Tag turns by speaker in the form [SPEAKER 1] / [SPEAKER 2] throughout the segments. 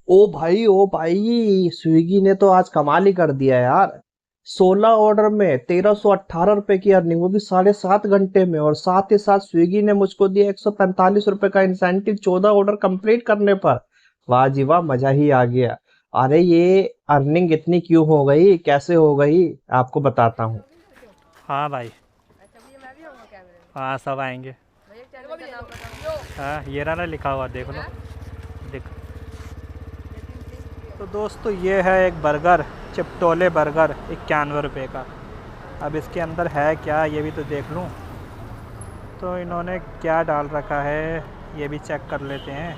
[SPEAKER 1] ओ भाई, स्विगी ने तो आज कमाल ही कर दिया यार। 16 ऑर्डर में 1318 रुपए की अर्निंग, वो भी 7.5 घंटे में। और साथ ही साथ स्विगी ने मुझको दिया 145 रुपए का इंसेंटिव 14 ऑर्डर कंप्लीट करने पर। वाह जी वाह, मजा ही आ गया। अरे ये अर्निंग इतनी क्यों हो गई, कैसे हो गई, आपको बताता हूँ।
[SPEAKER 2] हाँ भाई। हाँ सब आएंगे। हाँ ये रहा ना लिखा हुआ, देख लो। देख। तो दोस्तों ये है एक बर्गर, चिपटोले बर्गर 91 रुपये का। अब इसके अंदर है क्या ये भी तो देख लूँ। तो इन्होंने क्या डाल रखा है ये भी चेक कर लेते हैं।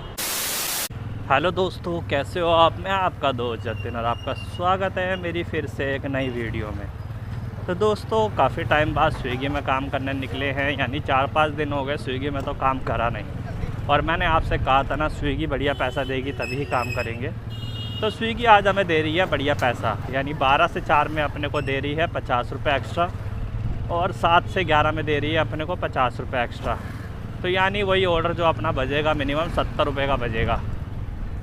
[SPEAKER 2] हेलो दोस्तों, कैसे हो आप? मैं आपका दोस्त जतिन और आपका स्वागत है मेरी फिर से एक नई वीडियो में। तो दोस्तों काफ़ी टाइम बाद स्विगी में काम करने निकले हैं, यानी 4-5 दिन हो गए स्विगी में तो काम करा नहीं। और मैंने आपसे कहा था ना स्विगी बढ़िया पैसा देगी तभी काम करेंगे। तो स्विगी आज हमें दे रही है बढ़िया पैसा, यानी 12 से 4 में अपने को दे रही है 50 रुपये एक्स्ट्रा, और 7 से 11 में दे रही है अपने को 50 रुपये एक्स्ट्रा। तो यानी वही ऑर्डर जो अपना बजेगा मिनिमम 70 रुपये का बजेगा।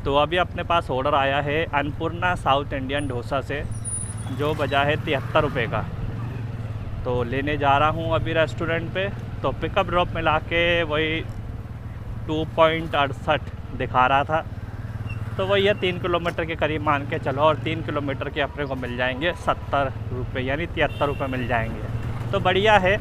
[SPEAKER 2] तो अभी अपने पास ऑर्डर आया है अन्नपूर्णा साउथ इंडियन डोसा से, जो बजा है 73 रुपये का। तो लेने जा रहा हूँ अभी रेस्टोरेंट पे। तो पिकअप ड्रॉप मिला के वही 2.68 दिखा रहा था। तो वही है 3 किलोमीटर के करीब मान के चलो, और 3 किलोमीटर के अपने को मिल जाएंगे 70 रुपये, यानी 73 रुपये मिल जाएंगे। तो बढ़िया है।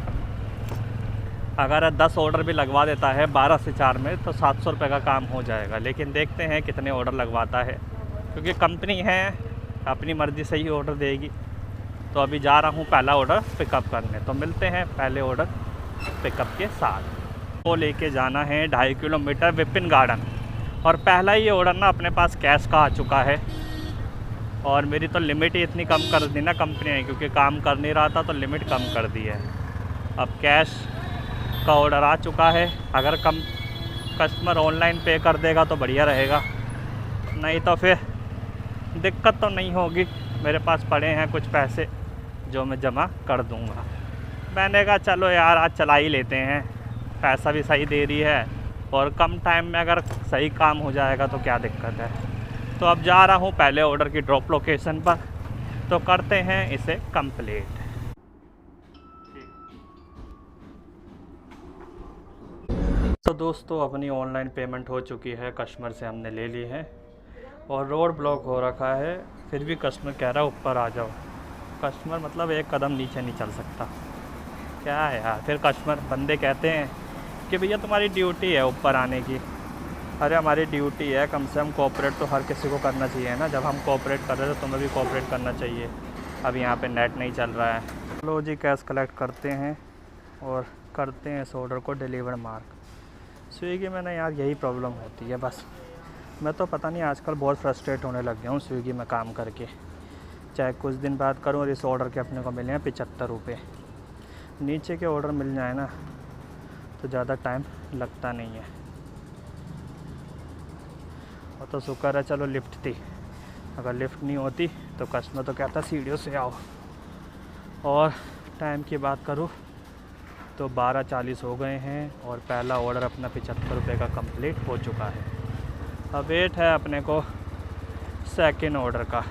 [SPEAKER 2] अगर 10 ऑर्डर भी लगवा देता है 12 से 4 में तो 700 रुपये का काम हो जाएगा। लेकिन देखते हैं कितने ऑर्डर लगवाता है, क्योंकि कंपनी है अपनी मर्ज़ी से ही ऑर्डर देगी। तो अभी जा रहा हूँ पहला ऑर्डर पिकअप करने, तो मिलते हैं पहले ऑर्डर पिकअप के साथ। वो लेके जाना है 2.5 किलोमीटर विपिन गार्डन। और पहला ही ऑर्डर ना अपने पास कैश का आ चुका है, और मेरी तो लिमिट ही इतनी कम कर दी ना कंपनी ने, क्योंकि काम कर नहीं रहा था तो लिमिट कम कर दी है। अब कैश का ऑर्डर आ चुका है। अगर कस्टमर ऑनलाइन पे कर देगा तो बढ़िया रहेगा, नहीं तो फिर दिक्कत तो नहीं होगी। मेरे पास पड़े हैं कुछ पैसे जो मैं जमा कर दूंगा। मैंने कहा चलो यार आज चला ही लेते हैं, पैसा भी सही दे रही है और कम टाइम में अगर सही काम हो जाएगा तो क्या दिक्कत है। तो अब जा रहा हूँ पहले ऑर्डर की ड्रॉप लोकेशन पर, तो करते हैं इसे कंप्लीट। तो दोस्तों अपनी ऑनलाइन पेमेंट हो चुकी है, कस्टमर से हमने ले ली है, और रोड ब्लॉक हो रखा है। फिर भी कस्टमर कह रहा है ऊपर आ जाओ। कस्टमर मतलब एक कदम नीचे नहीं चल सकता। क्या है यार, फिर कस्टमर बंदे कहते हैं कि भैया तुम्हारी ड्यूटी है ऊपर आने की। अरे हमारी ड्यूटी है, कम से कम कोऑपरेट तो हर किसी को करना चाहिए ना। जब हम कोऑपरेट कर रहे हैं तो तुम्हें भी कोऑपरेट करना चाहिए। अब यहाँ पे नेट नहीं चल रहा है। लो जी कैश कलेक्ट करते हैं और करते हैं इस ऑर्डर को डिलीवर मार्क। स्विगी में ना यार यही प्रॉब्लम होती है बस। मैं तो पता नहीं आजकल बहुत फ्रस्ट्रेट होने लग गया हूँ स्विगी में काम करके। चाहे कुछ दिन बाद करूँ और इस ऑर्डर के अपने को मिले हैं 75 रुपये। नीचे के ऑर्डर मिल जाए ना तो ज़्यादा टाइम लगता नहीं है। और तो शुक्र है चलो लिफ्ट थी, अगर लिफ्ट नहीं होती तो कस्टमर तो कहता सीढ़ियों से आओ। और टाइम की बात करूँ तो 12:40 हो गए हैं और पहला ऑर्डर अपना 75 रुपये का कंप्लीट हो चुका है। अब वेट है अपने को सेकंड ऑर्डर का।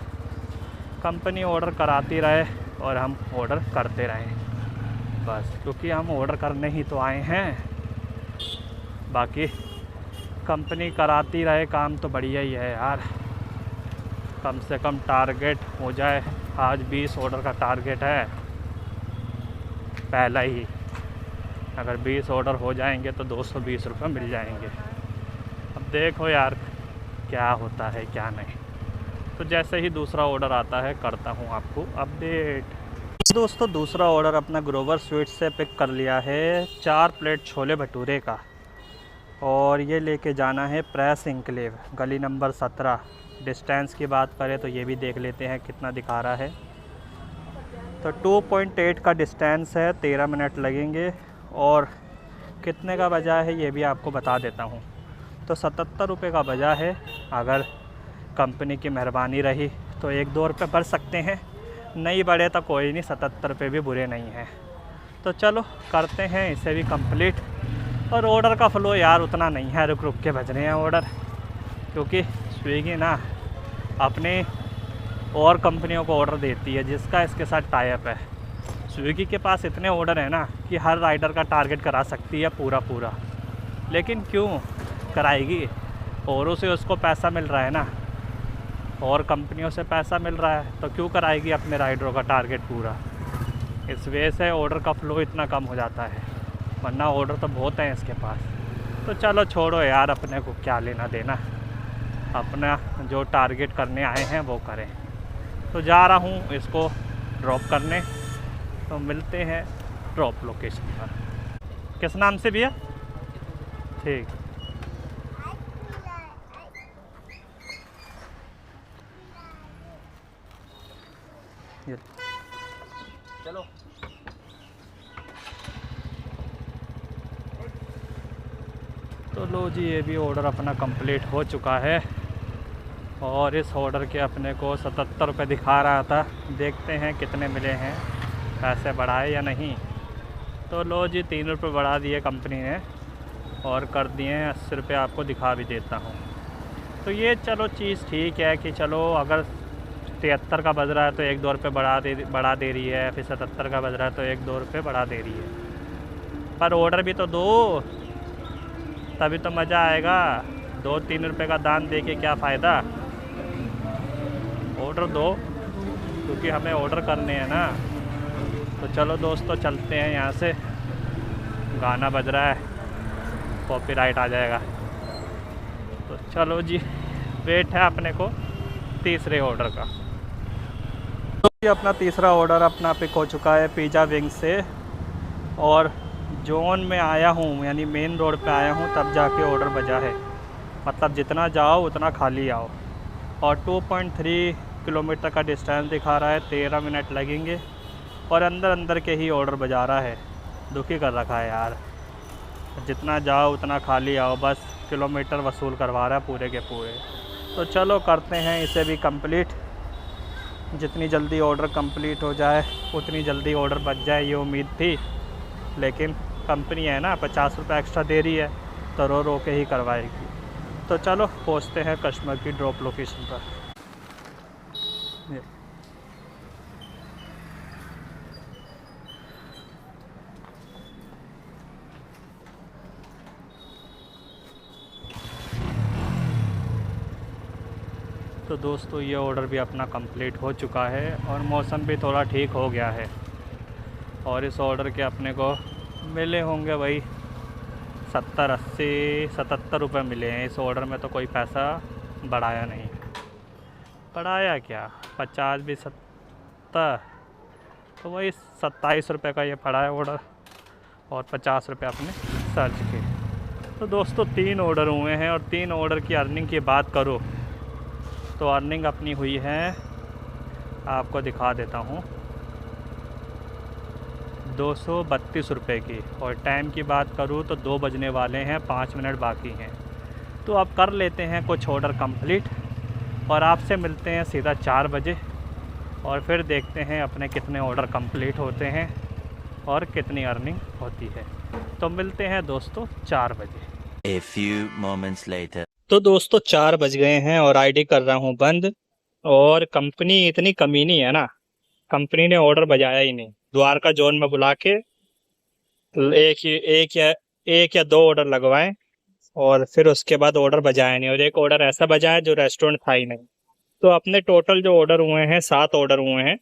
[SPEAKER 2] कंपनी ऑर्डर कराती रहे और हम ऑर्डर करते रहें बस, क्योंकि हम ऑर्डर करने ही तो आए हैं। बाकी कंपनी कराती रहे काम तो बढ़िया ही है यार। कम से कम टारगेट हो जाए। आज 20 ऑर्डर का टारगेट है पहला ही। अगर 20 ऑर्डर हो जाएंगे तो 220 रुपये मिल जाएंगे। अब देखो यार क्या होता है क्या नहीं। तो जैसे ही दूसरा ऑर्डर आता है करता हूँ आपको अपडेट। दोस्तों दूसरा ऑर्डर अपना ग्रोवर स्वीट से पिक कर लिया है, 4 प्लेट छोले भटूरे का। और ये लेके जाना है प्रेस इंक्लेव, गली नंबर 17। डिस्टेंस की बात करें तो ये भी देख लेते हैं कितना दिखा रहा है। तो 2.8 का डिस्टेंस है, 13 मिनट लगेंगे। और कितने का बजा है ये भी आपको बता देता हूँ। तो 77 रुपये का बजा है। अगर कंपनी की मेहरबानी रही तो 1-2 रुपये बढ़ सकते हैं, नहीं बढ़े तो कोई नहीं, 77 रुपये भी बुरे नहीं हैं। तो चलो करते हैं इसे भी कंप्लीट। और ऑर्डर का फ़्लो यार उतना नहीं है, रुक रुक के बज रहे हैं ऑर्डर, क्योंकि स्विगी ना अपने और कंपनियों को ऑर्डर देती है जिसका इसके साथ टाई अप है। स्विगी के पास इतने ऑर्डर हैं ना कि हर राइडर का टारगेट करा सकती है पूरा पूरा, लेकिन क्यों कराएगी? औरों से उसको पैसा मिल रहा है ना, और कंपनियों से पैसा मिल रहा है, तो क्यों कराएगी अपने राइडरों का टारगेट पूरा? इस वजह से ऑर्डर का फ्लो इतना कम हो जाता है, वरना ऑर्डर तो बहुत हैं इसके पास। तो चलो छोड़ो यार, अपने को क्या लेना देना, अपना जो टारगेट करने आए हैं वो करें। तो जा रहा हूँ इसको ड्रॉप करने, तो मिलते हैं ड्रॉप लोकेशन पर। किस नाम से भैया? ठीक। ये चलो। तो लो जी, ये भी ऑर्डर अपना कंप्लीट हो चुका है, और इस ऑर्डर के अपने को 77 रुपये दिखा रहा था। देखते हैं कितने मिले हैं, पैसे बढ़ाए या नहीं। तो लो जी, 3 रुपये बढ़ा दिए कंपनी ने, और कर दिए हैं 80 रुपये। आपको दिखा भी देता हूँ। तो ये चलो चीज़ ठीक है कि चलो अगर 73 का बज रहा है तो 1-2 रुपये बढ़ा दे रही है, फिर 77 का बज रहा है तो 1-2 रुपये बढ़ा दे रही है। पर ऑर्डर भी तो दो, तभी तो मज़ा आएगा। 2-3 रुपये का दाम दे के क्या फ़ायदा? ऑर्डर दो, क्योंकि हमें ऑर्डर करने हैं ना। तो चलो दोस्तों, चलते हैं यहाँ से। गाना बज रहा है, कॉपीराइट आ जाएगा। तो चलो जी, वेट है अपने को तीसरे ऑर्डर का। तो ये अपना तीसरा ऑर्डर अपना पिक हो चुका है पिज़्ज़ा विंग्स से, और जोन में आया हूँ, यानी मेन रोड पे आया हूँ, तब जाके ऑर्डर बजा है। मतलब जितना जाओ उतना खाली आओ। और 2.3 किलोमीटर का डिस्टेंस दिखा रहा है, 13 मिनट लगेंगे, और अंदर अंदर के ही ऑर्डर बजा रहा है। दुखी कर रखा है यार, जितना जाओ उतना खाली आओ, बस किलोमीटर वसूल करवा रहा है पूरे के पूरे। तो चलो करते हैं इसे भी कंप्लीट। जितनी जल्दी ऑर्डर कंप्लीट हो जाए उतनी जल्दी ऑर्डर बच जाए, ये उम्मीद थी। लेकिन कंपनी है ना, 50 रुपये एक्स्ट्रा दे रही है, तो रो रो के ही करवाएगी। तो चलो पहुँचते हैं कस्टमर की ड्रॉप लोकेशन पर। तो दोस्तों, ये ऑर्डर भी अपना कंप्लीट हो चुका है, और मौसम भी थोड़ा ठीक हो गया है, और इस ऑर्डर के अपने को मिले होंगे भाई 70-80-77 रुपये मिले हैं। इस ऑर्डर में तो कोई पैसा बढ़ाया नहीं, बढ़ाया क्या, 50 भी 70, तो वही 27 रुपये का ये पड़ा है ऑर्डर, और 50 रुपये अपने सर्च के। तो दोस्तों 3 ऑर्डर हुए हैं, और 3 ऑर्डर की अर्निंग की बात करो तो अर्निंग अपनी हुई है, आपको दिखा देता हूँ, 232 रुपये की। और टाइम की बात करूँ तो 2 बजने वाले हैं, 5 मिनट बाकी हैं। तो अब कर लेते हैं कुछ ऑर्डर कंप्लीट, और आपसे मिलते हैं सीधा 4 बजे, और फिर देखते हैं अपने कितने ऑर्डर कंप्लीट होते हैं और कितनी अर्निंग होती है। तो मिलते हैं दोस्तों 4 बजे।
[SPEAKER 3] A few moments later.
[SPEAKER 2] तो दोस्तों 4 बज गए हैं, और आईडी कर रहा हूँ बंद, और कंपनी इतनी कमीनी है ना, कंपनी ने ऑर्डर बजाया ही नहीं। द्वारका जोन में बुला के एक या 2 ऑर्डर लगवाएं, और फिर उसके बाद ऑर्डर बजाया नहीं, और एक ऑर्डर ऐसा बजाया जो रेस्टोरेंट था ही नहीं। तो अपने टोटल जो ऑर्डर हुए हैं 7 ऑर्डर हुए हैं,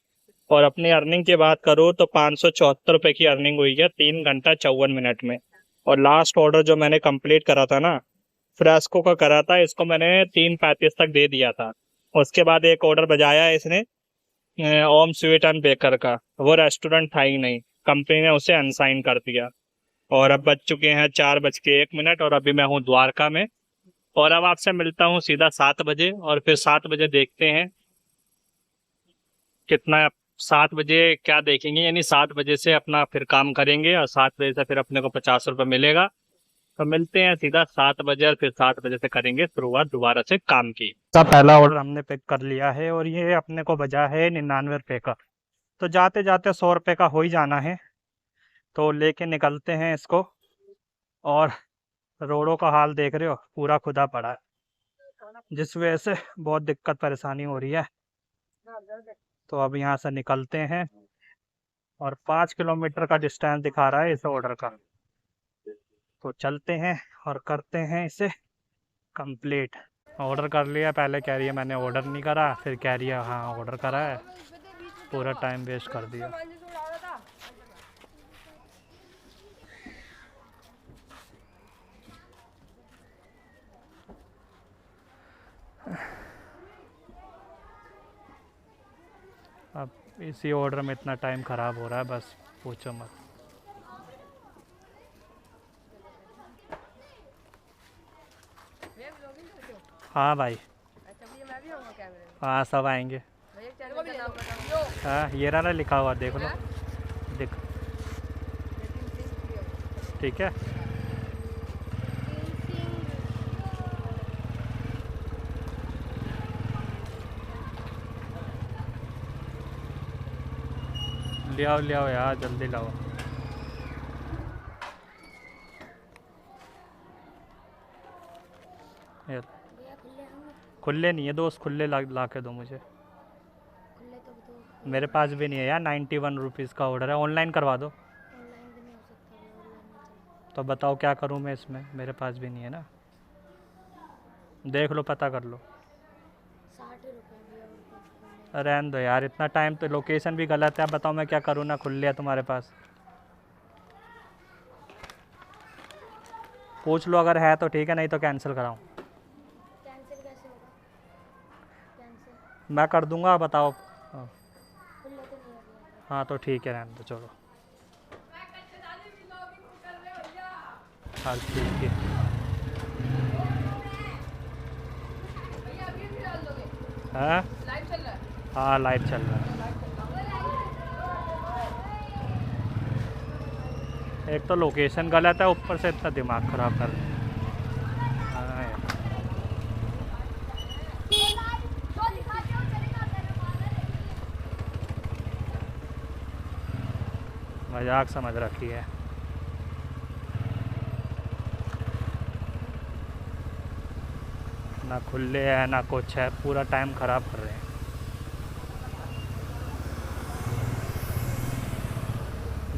[SPEAKER 2] और अपनी अर्निंग की बात करूँ तो 574 रुपये की अर्निंग हुई है 3 घंटा 54 मिनट में। और लास्ट ऑर्डर जो मैंने कंप्लीट करा था ना, फ्रेस्को का करा था, इसको मैंने 3:35 तक दे दिया था। उसके बाद एक ऑर्डर बजाया है इसने ओम स्वीट एंड बेकर का, वो रेस्टोरेंट था ही नहीं, कंपनी ने उसे अनसाइन कर दिया। और अब बज चुके हैं 4:01, और अभी मैं हूँ द्वारका में, और अब आपसे मिलता हूँ सीधा 7 बजे, और फिर 7 बजे देखते हैं कितना, 7 बजे क्या देखेंगे, यानी 7 बजे से अपना फिर काम करेंगे, और 7 बजे से फिर अपने को 50 रुपये मिलेगा। तो मिलते हैं सीधा 7 बजे, और फिर 7 बजे से करेंगे शुरुआत दोबारा से काम की। पहला ऑर्डर हमने पिक कर लिया है, और ये अपने को बजा है 99 रुपये का। तो जाते जाते 100 रुपये का हो ही जाना है, तो लेके निकलते हैं इसको। और रोडों का हाल देख रहे हो, पूरा खुदा पड़ा है। जिस वजह से बहुत दिक्कत परेशानी हो रही है। तो अब यहाँ से निकलते हैं और 5 किलोमीटर का डिस्टेंस दिखा रहा है इस ऑर्डर का। तो चलते हैं और करते हैं इसे कंप्लीट। ऑर्डर कर लिया, पहले कह रही है मैंने ऑर्डर नहीं करा, फिर कह रही है हाँ ऑर्डर करा है। पूरा टाइम वेस्ट कर दिया। अब इसी ऑर्डर में इतना टाइम ख़राब हो रहा है, बस पूछो मत। हाँ भाई, हाँ सब आएंगे। हाँ ये रहा लिखा हुआ, देख लो, देख ठीक है। ले आओ यार, जल्दी लाओ। यार खुले नहीं है दोस्त, खुले ला के दो मुझे। मेरे पास भी नहीं है यार। 91 रुपीज़ का ऑर्डर है, ऑनलाइन करवा दो। तो बताओ क्या करूं मैं इसमें, मेरे पास भी नहीं है ना। देख लो, पता कर लो।
[SPEAKER 4] 60 रुपये।
[SPEAKER 2] रहने दो यार, इतना टाइम तो लोकेशन भी गलत है। अब बताओ मैं क्या करूँ, ना खुले है तुम्हारे पास। पूछ लो, अगर है तो ठीक है, नहीं तो कैंसिल कराऊँ।
[SPEAKER 4] कैंसिल कैसे होगा? कैंसिल
[SPEAKER 2] मैं कर दूंगा, बताओ।
[SPEAKER 4] खुले तो नहीं है।
[SPEAKER 2] हाँ तो ठीक है, रहने दो, चलो। हाँ ठीक है। हाँ हाँ लाइव चल रहा है। एक तो लोकेशन गलत है, ऊपर से इतना दिमाग ख़राब कर रहे हैं। हाँ यार। मजाक समझ रखी है। ना खुले है ना कुछ है, पूरा टाइम ख़राब कर रहे हैं।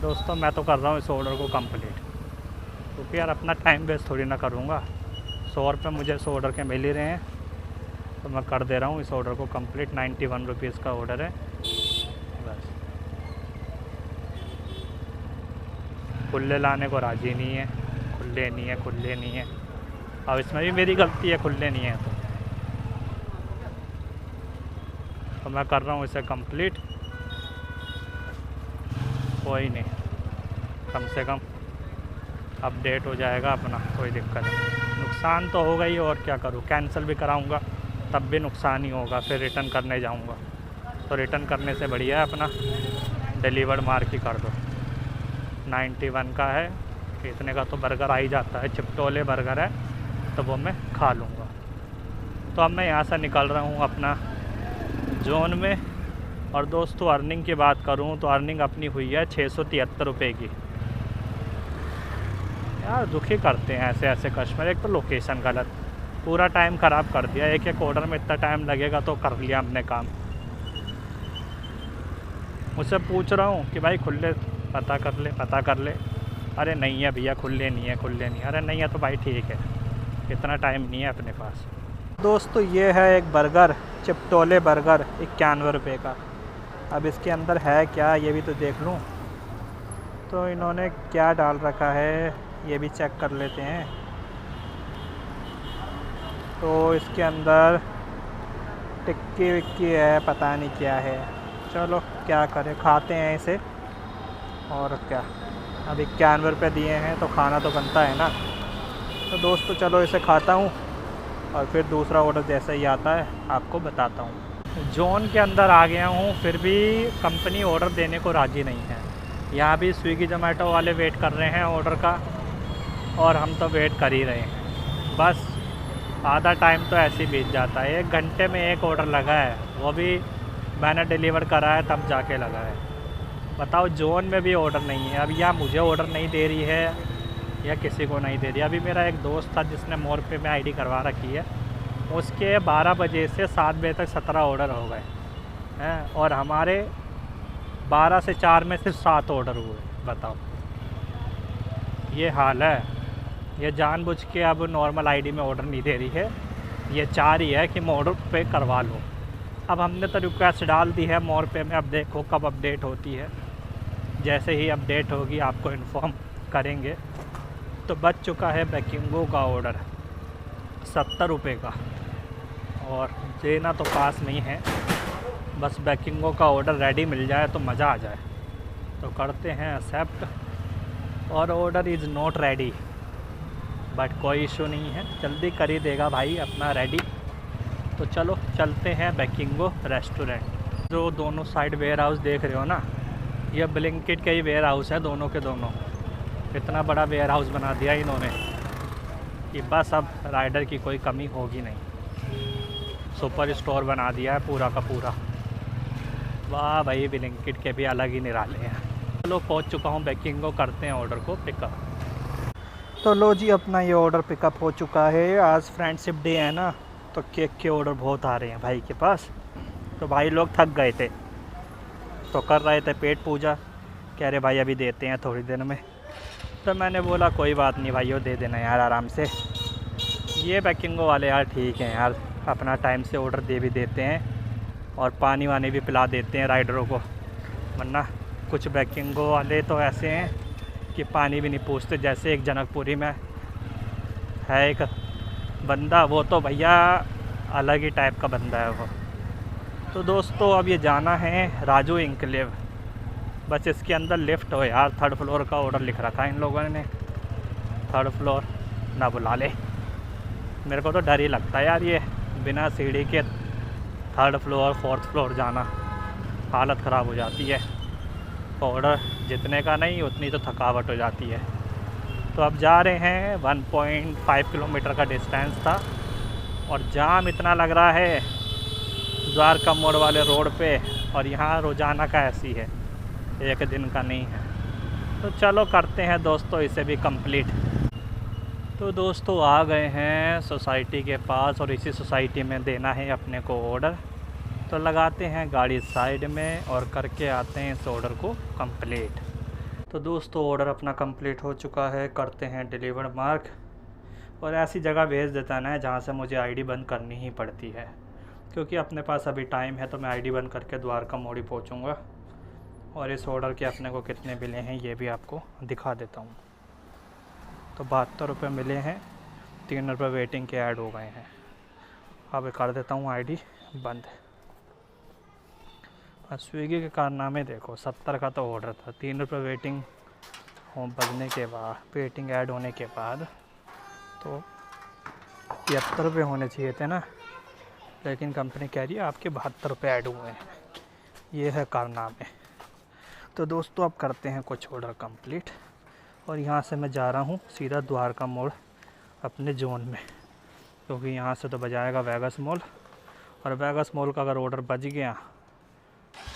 [SPEAKER 2] दोस्तों मैं तो कर रहा हूँ इस ऑर्डर को कंप्लीट, क्योंकि यार अपना टाइम वेस्ट थोड़ी ना करूँगा। 100 रुपये मुझे इस ऑर्डर के मिल ही रहे हैं, तो मैं कर दे रहा हूँ इस ऑर्डर को कंप्लीट। 91 रुपीज़ का ऑर्डर है बस। खुले लाने को राज़ी नहीं है, खुले नहीं है, खुले नहीं है। अब इसमें भी मेरी गलती है, खुले नहीं है तो मैं कर रहा हूँ इसे कंप्लीट। कोई नहीं, कम से कम अपडेट हो जाएगा अपना, कोई दिक्कत नहीं। नुकसान तो होगा ही, और क्या करूँ, कैंसिल भी कराऊँगा तब भी नुकसान ही होगा। फिर रिटर्न करने जाऊँगा, तो रिटर्न करने से बढ़िया है अपना डिलीवर्ड मार के कर दो। 91 का है, इतने का तो बर्गर आ ही जाता है। चिप्टोले बर्गर है, तो वो मैं खा लूँगा। तो अब मैं यहाँ से निकल रहा हूँ अपना जोन में। और दोस्तों अर्निंग की बात करूँ तो अर्निंग अपनी हुई है 673 रुपये की। यार दुखी करते हैं ऐसे ऐसे कस्टमर। एक तो लोकेशन गलत, पूरा टाइम ख़राब कर दिया। एक एक ऑर्डर में इतना टाइम लगेगा तो कर लिया हमने काम। मुझसे पूछ रहा हूँ कि भाई खुले पता कर ले, पता कर ले। अरे नहीं है भैया, खुले नहीं है, खुले नहीं है। अरे नहीं है तो भाई ठीक है, इतना टाइम नहीं है अपने पास। दोस्तों ये है एक बर्गर, चिप्टोले बर्गर 91 रुपये का। अब इसके अंदर है क्या ये भी तो देख लूँ। तो इन्होंने क्या डाल रखा है ये भी चेक कर लेते हैं। तो इसके अंदर टिक्की विक्की है, पता नहीं क्या है। चलो क्या करें, खाते हैं इसे। और क्या, अब 91 रुपये दिए हैं तो खाना तो बनता है ना। तो दोस्तों चलो इसे खाता हूँ और फिर दूसरा ऑर्डर जैसे ही आता है आपको बताता हूँ। जोन के अंदर आ गया हूँ, फिर भी कंपनी ऑर्डर देने को राज़ी नहीं है। यहाँ भी स्विगी जोमेटो वाले वेट कर रहे हैं ऑर्डर का, और हम तो वेट कर ही रहे हैं। बस आधा टाइम तो ऐसे ही बीत जाता है। 1 घंटे में एक ऑर्डर लगा है, वो भी मैंने डिलीवर करा है तब जाके लगा है। बताओ जोन में भी ऑर्डर नहीं है। अब या मुझे ऑर्डर नहीं दे रही है या किसी को नहीं दे रही। अभी मेरा एक दोस्त था जिसने मोर पे में आईडी करवा रखी है, उसके 12 बजे से 7 बजे तक 17 ऑर्डर हो गए हैं, और हमारे 12 से 4 में सिर्फ 7 ऑर्डर हुए। बताओ, ये हाल है। ये जानबूझ के अब नॉर्मल आईडी में ऑर्डर नहीं दे रही है, ये चाह रही है कि मोर पे करवा लो। अब हमने तो रिक्वेस्ट डाल दी है मोर पे में, अब देखो कब अपडेट होती है। जैसे ही अपडेट होगी आपको इन्फॉर्म करेंगे। तो बच चुका है बैकिंगो का ऑर्डर 70 रुपये का, और देना तो पास नहीं है, बस बैकिंगो का ऑर्डर रेडी मिल जाए तो मज़ा आ जाए। तो करते हैं एक्सेप्ट, और order is not ready, but कोई इशू नहीं है, जल्दी कर ही देगा भाई अपना रेडी। तो चलो चलते हैं बैकिंगो रेस्टोरेंट। जो दोनों साइड वेयर हाउस देख रहे हो ना, ये ब्लिंकिट के ही वेयर हाउस है दोनों के दोनों। इतना बड़ा वेयर हाउस बना दिया इन्होंने कि बस अब राइडर की कोई कमी होगी नहीं। सुपर स्टोर बना दिया है पूरा का पूरा। वाह भाई, ब्लिंकिट के भी अलग ही निराले हैं। चलो पहुंच चुका हूं बैकिंगो, करते हैं ऑर्डर को पिकअप। तो लो जी, अपना ये ऑर्डर पिकअप हो चुका है। आज फ्रेंडशिप डे है ना, तो केक के ऑर्डर बहुत आ रहे हैं भाई के पास। तो भाई लोग थक गए थे तो कर रहे थे पेट पूजा, कह रहे भाई अभी देते हैं थोड़ी देर में। तो मैंने बोला कोई बात नहीं भाई, वो दे देना यार आराम से। ये बैकिंगो वाले यार ठीक हैं यार, अपना टाइम से ऑर्डर दे भी देते हैं और पानी वानी भी पिला देते हैं राइडरों को। वरना कुछ बैकिंगो वाले तो ऐसे हैं कि पानी भी नहीं पूछते। जैसे एक जनकपुरी में है एक बंदा, वो तो भैया अलग ही टाइप का बंदा है वो। तो दोस्तों अब ये जाना है राजू इंक्लेव, बस इसके अंदर लिफ्ट हो यार। 3rd फ्लोर का ऑर्डर लिख रखा है इन लोगों ने, 3rd फ्लोर ना बुला ले। मेरे को तो डर ही लगता है यार, ये बिना सीढ़ी के 3rd फ्लोर 4th फ्लोर जाना, हालत ख़राब हो जाती है। ऑर्डर जितने का नहीं उतनी तो थकावट हो जाती है। तो अब जा रहे हैं, 1.5 किलोमीटर का डिस्टेंस था, और जाम इतना लग रहा है द्वारका मोड़ वाले रोड पे, और यहाँ रोज़ाना का ऐसी है, एक दिन का नहीं है। तो चलो करते हैं दोस्तों इसे भी कंप्लीट। तो दोस्तों आ गए हैं सोसाइटी के पास, और इसी सोसाइटी में देना है अपने को ऑर्डर। तो लगाते हैं गाड़ी साइड में और करके आते हैं इस ऑर्डर को कंप्लीट। तो दोस्तों ऑर्डर अपना कंप्लीट हो चुका है, करते हैं डिलीवर मार्क। और ऐसी जगह भेज देता है ना जहाँ से मुझे आईडी बंद करनी ही पड़ती है, क्योंकि अपने पास अभी टाइम है। तो मैं आईडी बंद करके द्वारका मोड़ी पहुँचूँगा, और इस ऑर्डर के अपने को कितने मिले हैं ये भी आपको दिखा देता हूँ। तो 72 रुपये मिले हैं, 3 रुपये वेटिंग के ऐड हो गए हैं। अब कर देता हूँ आईडी बंद। स्विगी के कारनामे देखो, 70 का तो ऑर्डर था, 3 रुपये वेटिंग बजने के बाद, वेटिंग ऐड होने के बाद तो 73 रुपये होने चाहिए थे ना, लेकिन कंपनी कह रही है आपके 72 रुपये ऐड हुए हैं। ये है कारनामे। तो दोस्तों अब करते हैं कुछ ऑर्डर कंप्लीट, और यहाँ से मैं जा रहा हूँ सीधा द्वारका मोड़ अपने जोन में, क्योंकि यहाँ से तो बजाएगा वेगस मॉल, और वेगस मॉल का अगर ऑर्डर बज गया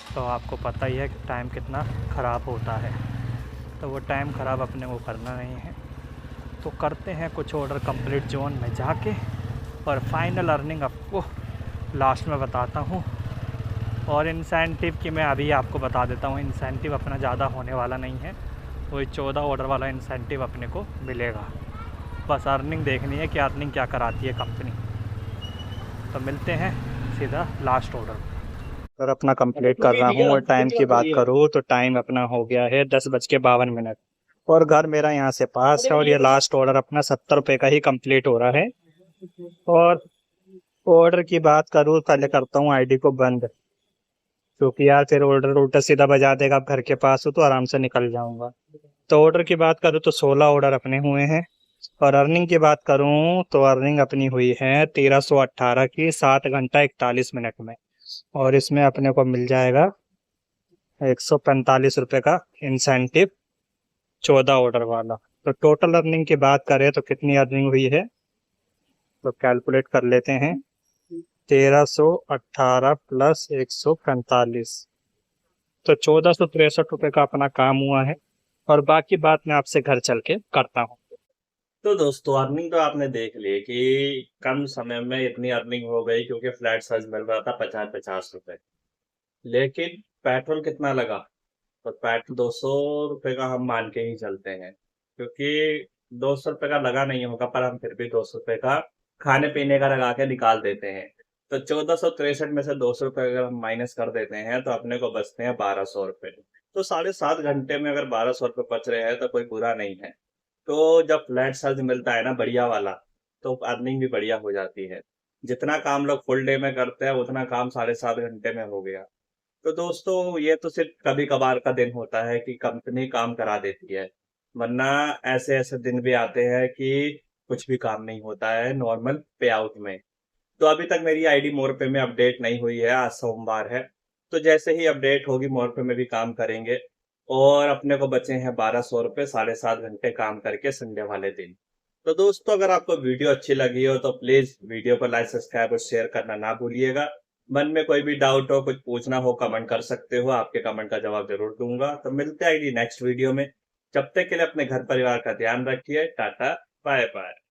[SPEAKER 2] तो आपको पता ही है कि टाइम कितना ख़राब होता है। तो वो टाइम ख़राब अपने को करना नहीं है। तो करते हैं कुछ ऑर्डर कंप्लीट जोन में जाके, और फाइनल अर्निंग आपको लास्ट में बताता हूँ। और इंसेंटिव की मैं अभी आपको बता देता हूँ, इंसेंटिव अपना ज़्यादा होने वाला नहीं है, वही 14 ऑर्डर वाला इंसेंटिव अपने को मिलेगा। बस अर्निंग देखनी है कि अर्निंग क्या कराती है कंपनी। तो मिलते हैं सीधा लास्ट ऑर्डर। और अपना कंप्लीट कर रहा हूँ, और टाइम की बात करूँ तो टाइम अपना हो गया है 10:52, और घर मेरा यहाँ से पास है। और ये लास्ट ऑर्डर अपना 70 रुपये का ही कंप्लीट हो रहा है। और ऑर्डर की बात करूँ, पहले करता हूँ आईडी को बंद, क्योंकि यार फिर ऑर्डर उल्टा सीधा बजा देगा। आप घर के पास हो तो आराम से निकल जाऊंगा। तो ऑर्डर की बात करूँ तो 16 ऑर्डर अपने हुए हैं। और अर्निंग की बात करूँ तो अर्निंग अपनी हुई है 1318 की 7 घंटा 41 मिनट में, और इसमें अपने को मिल जाएगा 145 रुपये का इंसेंटिव 14 ऑर्डर वाला। तो टोटल अर्निंग की बात करें तो कितनी अर्निंग हुई है, तो कैलकुलेट कर लेते हैं। 1318 प्लस 145, तो 1463 रुपये का अपना काम हुआ है। और बाकी बात मैं आपसे घर चल के करता हूँ। तो दोस्तों अर्निंग तो आपने देख ली कि कम समय में इतनी अर्निंग हो गई क्योंकि फ्लैट चार्ज मिल रहा था 50-50 रुपए। लेकिन पेट्रोल कितना लगा? तो पेट्रोल 200 रुपए का हम मान के ही चलते हैं, क्योंकि 200 रुपए का लगा नहीं होगा पर हम फिर भी 200 रुपए का खाने पीने का लगा के निकाल देते हैं। तो 1463 में से 200 रुपए अगर हम माइनस कर देते हैं तो अपने को बचते हैं 1200 रुपए। तो 7.5 घंटे में अगर 1200 रुपए बच रहे हैं तो कोई बुरा नहीं है। तो जब फ्लैट चार्ज मिलता है ना बढ़िया वाला, तो अर्निंग भी बढ़िया हो जाती है। जितना काम लोग फुल डे में करते हैं उतना काम 7.5 घंटे में हो गया। तो दोस्तों ये तो सिर्फ कभी कभार का दिन होता है कि कंपनी काम करा देती है, वरना ऐसे ऐसे दिन भी आते हैं कि कुछ भी काम नहीं होता है नॉर्मल पे आउट में। तो अभी तक मेरी आईडी मोरपे में अपडेट नहीं हुई है, आज सोमवार है। तो जैसे ही अपडेट होगी मोरपे में भी काम करेंगे। और अपने को बचे हैं 1200 रुपये 7.5 घंटे काम करके संडे वाले दिन। तो दोस्तों अगर आपको वीडियो अच्छी लगी हो तो प्लीज वीडियो को लाइक सब्सक्राइब और शेयर करना ना भूलिएगा। मन में कोई भी डाउट हो, कुछ पूछना हो, कमेंट कर सकते हो, आपके कमेंट का जवाब जरूर दूंगा। तो मिलते हैं नेक्स्ट वीडियो में। जब तक के लिए अपने घर परिवार का ध्यान रखिए। Tata bye bye.